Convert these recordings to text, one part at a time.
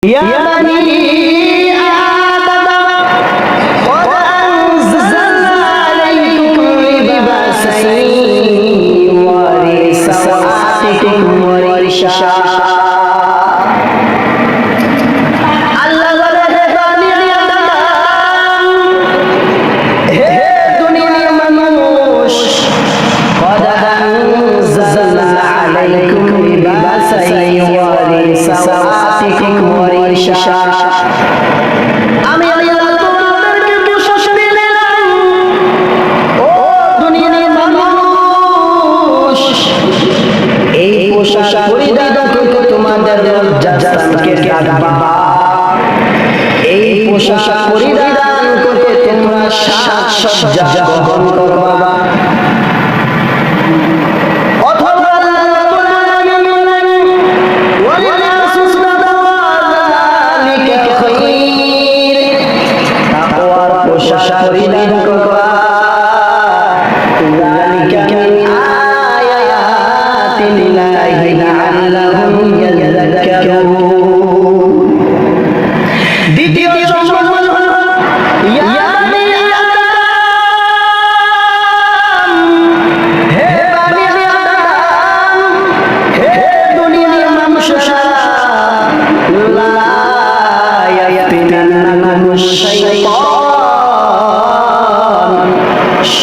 يا بني آدم قد أنزلنا عليكم لباسا يواري سوآتكم وريشا আমি আল্লাহ তোমাদেরকে পোশাক দিলাম ও দুনিয়ার মানুষ এই পোশাক পরিধান করে তোমাদের লজ্জাস্থানকে ঢাকবা এই পোশাক পরিধান করে তোমরা সাজসজ্জা গ্রহণ করবা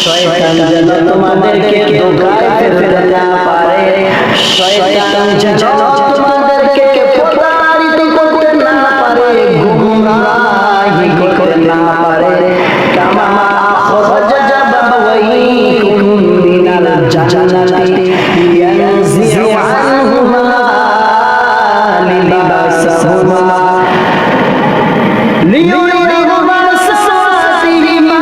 শয়তান যেন তোমাদেরকে ধোঁকায় ফেলতে না পারে, শয়তান যেন তোমাদেরকে প্রতারিত করতে না পারে, গুমরাহি করতে না পারে। কামা আখরাজা বাবাইকুম মিনাল জান্নাতি ইয়ানজিউ আনহুমা লিবাসাহুমা লিয়ুরিহুমা সাওআতিহিমা।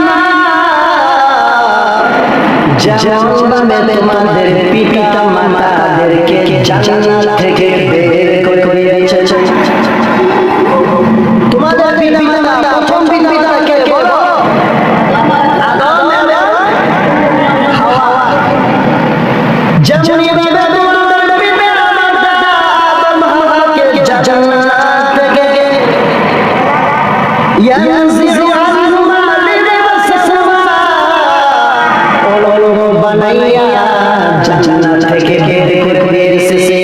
যেমনভাবে তোমাদের পিতা মাতাদেরকে জান্নাত থেকে বের করে দিয়েছে, তোমাদের পিতা মাতা প্রথম পিতাকে বলো আদম এবং হাওয়া। যেমনভাবে তোমাদের পিতা মাতা আদম হাওয়াকে জান্নাত থেকে ইয়ানজিউ আনহুমা লিবাসাহুমা বানাইয়া জান্নাত থেকে বের করে দিয়েছে,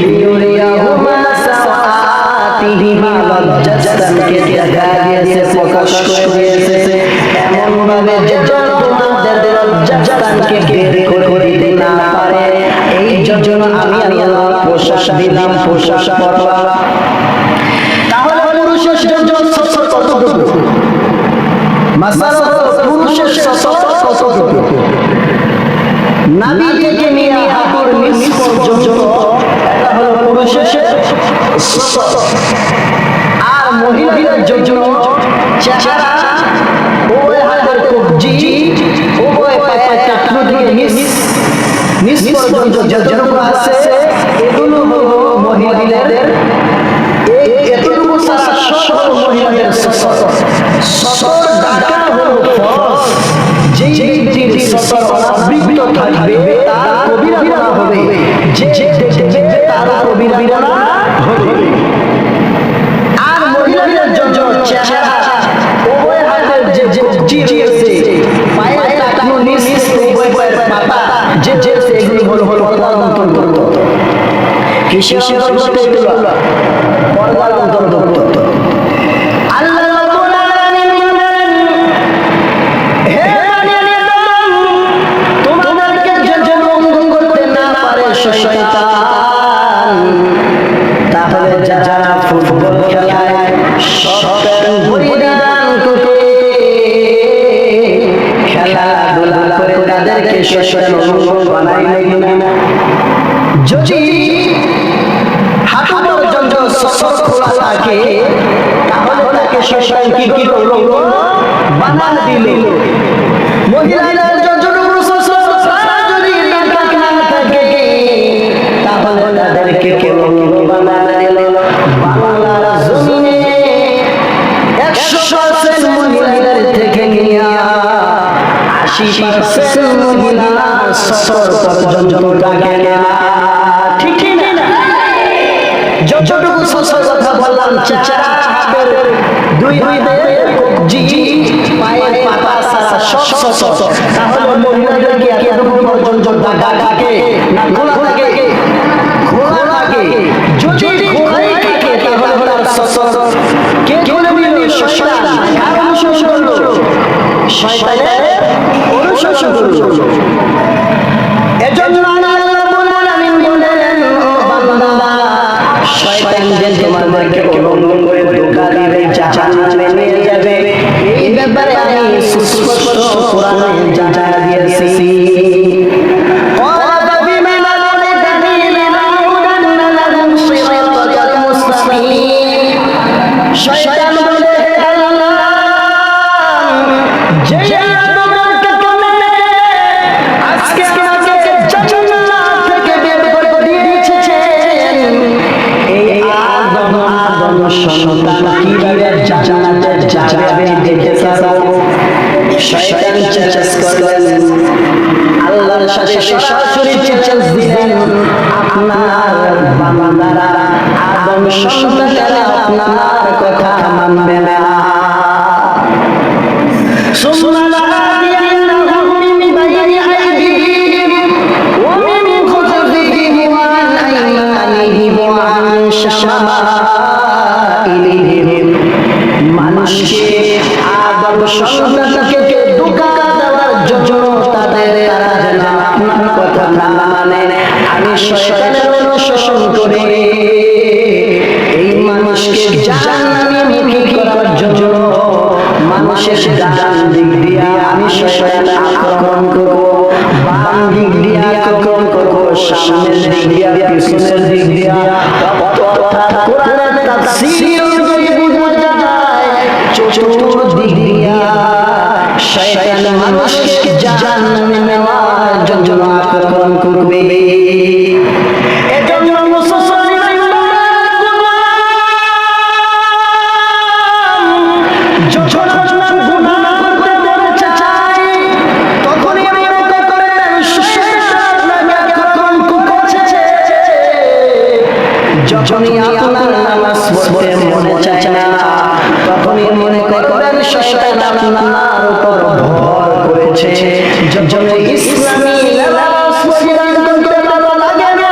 লিয়ুরিয়াহুমা সাওআতিহিমা, লজ্জাস্থানকে দেখা দিয়েছে, প্রকাশ করে দিয়েছে। এমন ভাবে যে তোমাদের লজ্জাস্থানকে বের করে দিতে না পারে, এই জন্য আমি আল্লাহ পোশাক দিলাম, পোশাক পরবা। তাহলে পুরুষের জন্য কতটুকু? মাসালা পুরুষের কতটুকু? নাভি থেকে নিয়ে হাঁটুর নিচ পর্যন্ত এটা হলো পুরুষের, আর মহিলাদের জন্য চেহারা, উভয় হাতের কবজি, উভয় পায়ের টাকনু দিয়ে নিচ পর্যন্ত যতটুকু আছে এগুলো হলো মহিলাদের। এতটুকু ছাড়া সব মহিলাদের সতর ঢাকা হলো ফরজ। যেই ব্যক্তির সতর অনাবৃত থাকবে তার কবিরা গুনাহ হবে, যে দেখবে তার কবিরা গুনাহ হবে। আর মহিলাদের জন্য চেহারা, উভয় হাতের যে কবজি রয়েছে, পায়ের টাকনু নিচ উভয় পায়ের পাতা যে এগুলো হলো পর্দার অন্তর্গত। কিসের অন্তর্গত? এগুলো পর্দার অন্তর্গত। তাহলে যারা ফুটবল খেলায় শখের পরিধান করে খেলাধুলা করে তাদেরকে শখের অনুভব বানাই না। যদি হাঁটু পর্যন্ত সতর খোলা থাকে তাহলে তাকে শখের কি করলো? বানা দিল। মহিলাদের তাদেরকে কেমন বানা দিল? বাংলার জমিনে 100% মহিলাদের থেকে নিয়ে 80% মহিলা সতর পর্যন্ত থাকে না। ঠিক না? যতটুকু সসর কথা বললাম চাচা হাতের দুই হাতে জি পায়ের পাতা সারা সব সসর তাহলে মহিলাদেরকে এতটুকু পর্যন্ত দাগা থাকে না খোলা থাকে খোলা থাকে যদি খোলাই থাকে তাহলে তার সসর কে খুলে দিল শয়তান কার অনুসরণ করলো শয়তানের অনুসরণ করলো এজন্য শয়তান তোমাদেরকে অবলম্বন করে ধোঁকা দিবে জাহান্নামে নিয়ে যাবে এই ব্যাপারে আমি সুস্পষ্ট কোরআনে জানা দিয়েছি শয়তান বলে আল্লাহ যে তোমাকে তুমি আজকে আমাকে জান্নাত থেকে বের করে দিয়েছেন এই আদম সন্তান কিভাবে জান্নাতে যাবে দেখে ছাড়ো শয়তান চ্যালেঞ্জ করলেন আল্লাহর সাথে সরাসরি চ্যালেঞ্জ দিলেন আপনার বান্দারা আদম সন্তানেরা আপনার কথা মানবে না মানুষকে আদম সন্তানকে ধোঁকা দেওয়ার জন্য তাদের তারা যেন আপনার কথা না মানে আমি শয়তানের অনুসরণ করে এই মানুষকে জাহান্নামে মুখী করার জন্য মানুষের ডান দিক দিয়ে আমি শয়তান আক্রমণ করব বাম দিক দিয়ে আক্রমণ করব সামনের দিক দিয়ে পিছনের দিক দিয়ে অর্থাৎ কোরআনের তাফসীর অনুযায়ী বোঝা যায় চতুর্দিক দিয়ে শয়তান মানুষকে জাহান্নামে নেওয়ার জন্য আক্রমণ করবে এজন্য যখনই আপনার নামাজ পড়তে মনে চায় না তখনই মনে করেন শয়তান আপনার উপর ভর করেছে যখন ইসলামী নামাজ পরিধান করতে ভালো লাগে না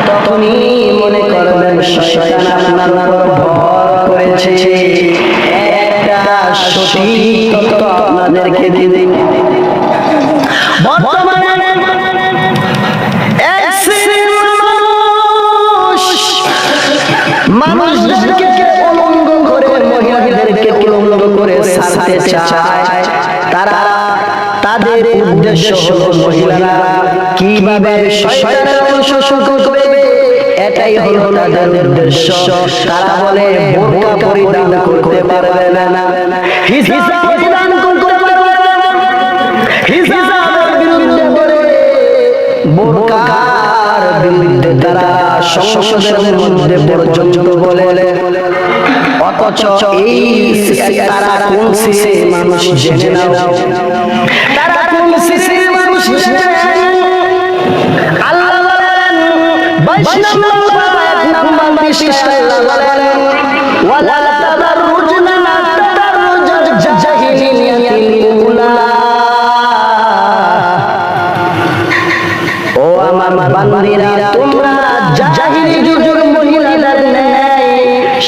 তখনই মনে করবেন শয়তান আপনার উপর ভর করেছে একটা সঠিক তথ্য আপনাদেরকে দিই বর্তমানে মানুষদেরকে উলঙ্গ করে মহিলাদেরকে উলঙ্গ করে ছাড়তে চায় তারা তাদের উদ্দেশ্য হলো মহিলারা কিভাবে শয়তানের অনুসরণ করবে এটাই হলো তাদের উদ্দেশ্য তারা বলে বোরকা পরিধান করতে পারবে না হিজাব পরিধান করতে পারবে না হিজাবের বিরুদ্ধে বলে বোরকার বিরুদ্ধে তারা সংসদের মধ্যে পর্যন্ত বলে অথচ এই তারা কোন শিশে মানুষ জেনে নাও তারা কোন শিশে মানুষ জেনে আল্লাহ বলেন 22 নম্বর 1 নম্বর পৃষ্ঠায় বলেন ওয়ালা তাদাররুজনা তাদাররুজ জাহিলিয়াতিল উলা ও আমার বান্দিরা তোমরা জাহিলি যুগের মহিলাদের ন্যায়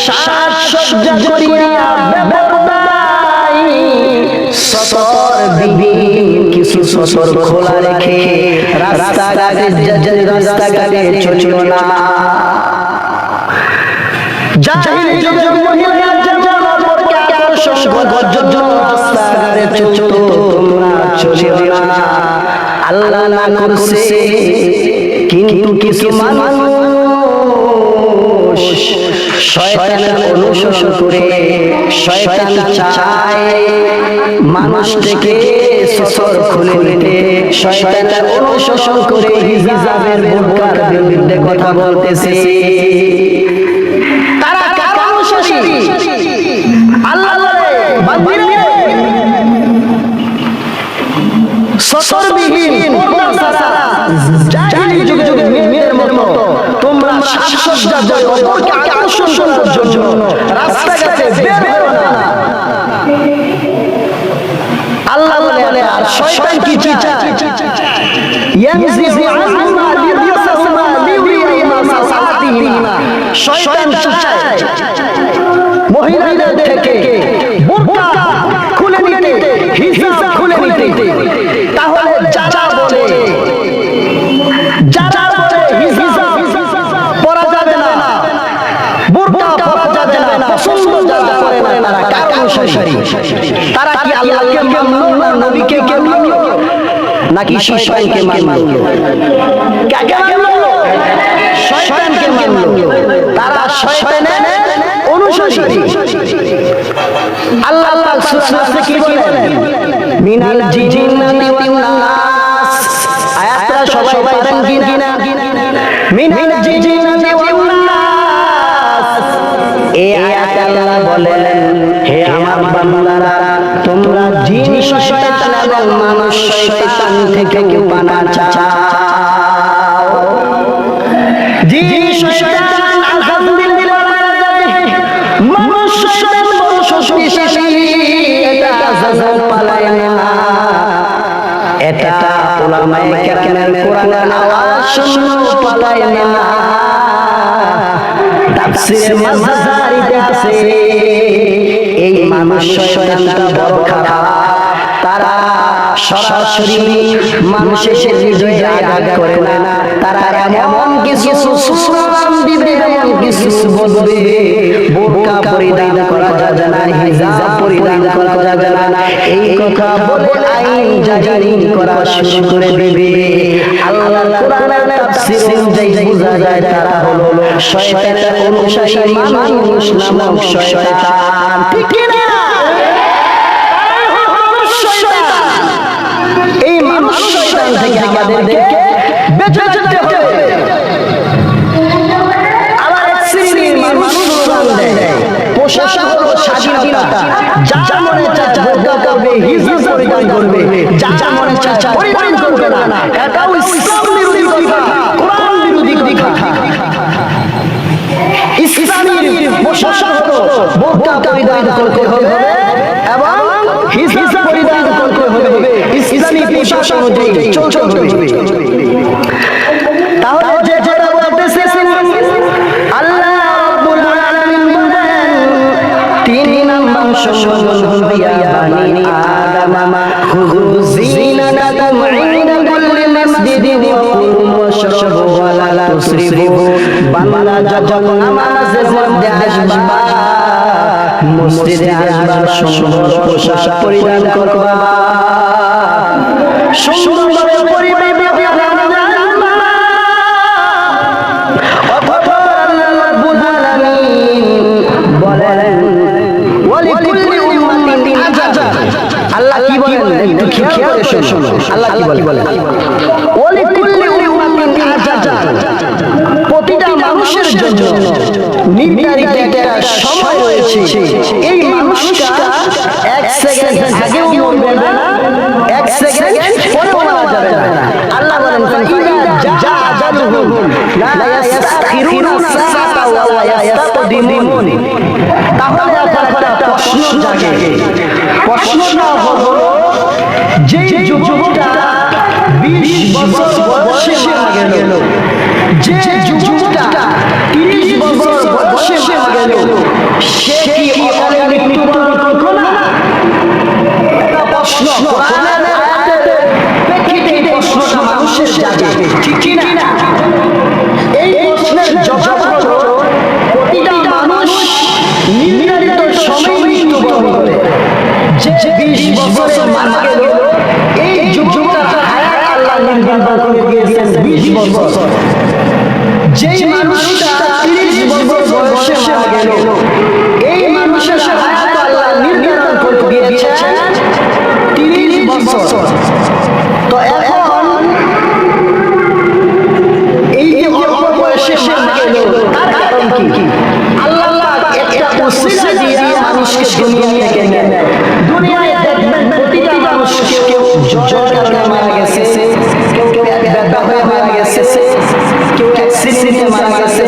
সাজসজ্জা করিয়া বেপরদাই সতর বিহীন কিছু সতর খোলা রেখে রাস্তাঘাটে চলিও না জাহিলি যুগের মহিলাদের জন্য বোরকা আকর্ষণ করার জন্য রাস্তাঘাটে চলতো তোমরা চলিও না আল্লাহ না করছে কিন্তু কিছু মানুষ শয়তানের অনুসরণ করে শয়তান চায় মানুষকে সসর খুলে নিতে শয়তানের অনুসরণ করে হিজাবের বোরকার বিরুদ্ধে কথা বলতেছে তারা কার অনুসারী আল্লাহ বলে বান্দিরা সতরবিহীন জাহিলি যুগে মেয়ের মতো তোমরা সাজসজ্জা সৌন্দর্য অপরকে আকর্ষণ করার জন্য রাস্তাঘাটে বের হও না। আল্লাহ বলে আর শয়তান কি চায়? ইয়ানজিউ আনহুমা লিবাসাহুমা লিউরিহিমা সাওআতিহিমা। শয়তান চায় মহিলাদের থেকে বুরকা খুলে নিতে, হিজাব খুলে নিতে। তাহলে যারা বলে হিজাব পরা যাবে না, বুরকা পরা যাবে না, পছন্দ যারা করে না তারা কার অনুসারী? তারা কি আল্লাহকে মানলো না নবীকে কে মানলো নাকি শয়তানকে মানলো? কাকে মানলো? শয়তানকে মানলো। তারা শয়তানের অনুসারী। আল্লাহ পাক সূরা কি বলেন? মিনাল জিন্নাতি ওয়ান নাস। আয়াতটা সবাই পারেন কিনা? মিনাল জিন্নাতি ওয়ান নাস। এই আয়াতে আল্লাহ বলেন, হে আমার বান্দারা, তোমরা জিন শয়তান এবং মানুষ শয়তান থেকে কেউ পানা চাও। জিন শয়তান আলহামদুলিল্লাহ মানুষ শয়তান বড় শক্তিশালী, এটা জাজাল পালায় না। এটা উলামায়ে কেরামের কোরআনের আওয়াজ শুনে পালায় না। তাফসীরে মাজারিতে আছে এই মানুষ শয়তানটা বড় খারাপ। তারা সরাসরি মানুষের হৃদয়ে আঘাত করে না, তারা এমন কিছু সুসুরাম দিবে, এমন কিছু বলবে। বোরকা পরিধান করা যাবে না, হিজাব পরিধান করা যাবে না, এই কথা বলে আইন জারি করা শুরু করে দেবে। আল্লাহর কোরআনের তাফসীর অনুযায়ী বোঝা যায় তারা হলো শয়তানের অনুসারী মানুষ নামক শয়তান। ঠিক কি না? এই মানুষ শয়তান থেকে আমাদেরকে বেঁচে যেতে হবে। আবার এক শ্রেণীর মানুষ স্লোগান দেয়, পোশাক হলো স্বাধীনতা, যা মনে চায় বোরকা পরবে, হিজাব পরিধান করবে, যা মনে চায় পরিধান করবে না। এটাও ইসলাম বিরোধী কথা, কোরআন বিরোধী কথা। ইসলামের পোশাক হলো বোরকা পরিধান করতে হবে এবং হিজাব পরিধান করতে হবে, ইসলামী পোশাক অনুযায়ী চলতে হবে। তাহলে যে যেটা বলতেছেন আল্লাহ রাব্বুল আলামিন বলেন, তিন নাম্বার সংশোধন দিয়া বানি আদম খুযু যিনাতাকুম ইনদা কুল্লি মাসজিদিন ওয়া কুলু ওয়াশরাবু ওয়া লা তুসরিফু। বান্দা যখন নামাজের মধ্যে আসবা, মসজিদে আসবা, সুন্দর পোশাক পরিধান করবা, সুন্দরভাবে পরিবে আল্লাহ কি বলেন? একটু খেয়াল করে শোনো। আল্লাহ কি বলেন? ওয়ালিকুল্লি উম্মাতিন আজাল। প্রতিটা মানুষের জন্য নির্ধারিত একটা সময় রয়েছে। এই মানুষটা এক সেকেন্ড আগেও মরবে না, এক সেকেন্ড পরেও মারা যাবে না। আল্লাহ বলেন, ইযা জা আজালুহুম লা ইস্তাখিরুনা সাআতা ওয়া লা ইস্তাকদিমুন। তাহলে আপনার একটা প্রশ্ন জাগে। প্রশ্নটা হলো, যে যুবকটা 20 বছর বয়সে মারা গেল, যে যুবকটা 30 বছর বয়সে মারা গেল, সে কি অকালে মৃত্যুবরণ করবে না? এটা প্রশ্ন। কোরআনের আয়াতের প্রেক্ষিতে এই প্রশ্নটা মানুষের জাগে, ঠিক কি না? এই প্রশ্নের জবাব হলো, প্রতিটা মানুষ নির্ধারিত সময়ে মৃত্যুবরণ করে। যে 20 বছরে মারা গেল, এই যুবকটার হায়াত আল্লাহ নির্ধারণ করে দিয়েছেন 20 বছর। যেই মানুষটা 30 বছর বয়সে মারা গেল, এই মানুষের হায়াত আল্লাহ নির্ধারণ করে দিয়েছেন 30 বছর। তো এখন এই যে অল্প বয়সে মারা গেল, তার কারণ কি? আল্লাহ একটা ওসিলা দিয়ে মানুষকে দুনিয়া থেকে নেয়। দুনিয়ায় দেখবেন প্রতিটা মানুষ কেউ জ্বরের কারণে মারা গেছে, কেউ ব্যথা হয়ে মারা গেছে, কেউ অ্যাক্সিডেন্টে মারা গেছে,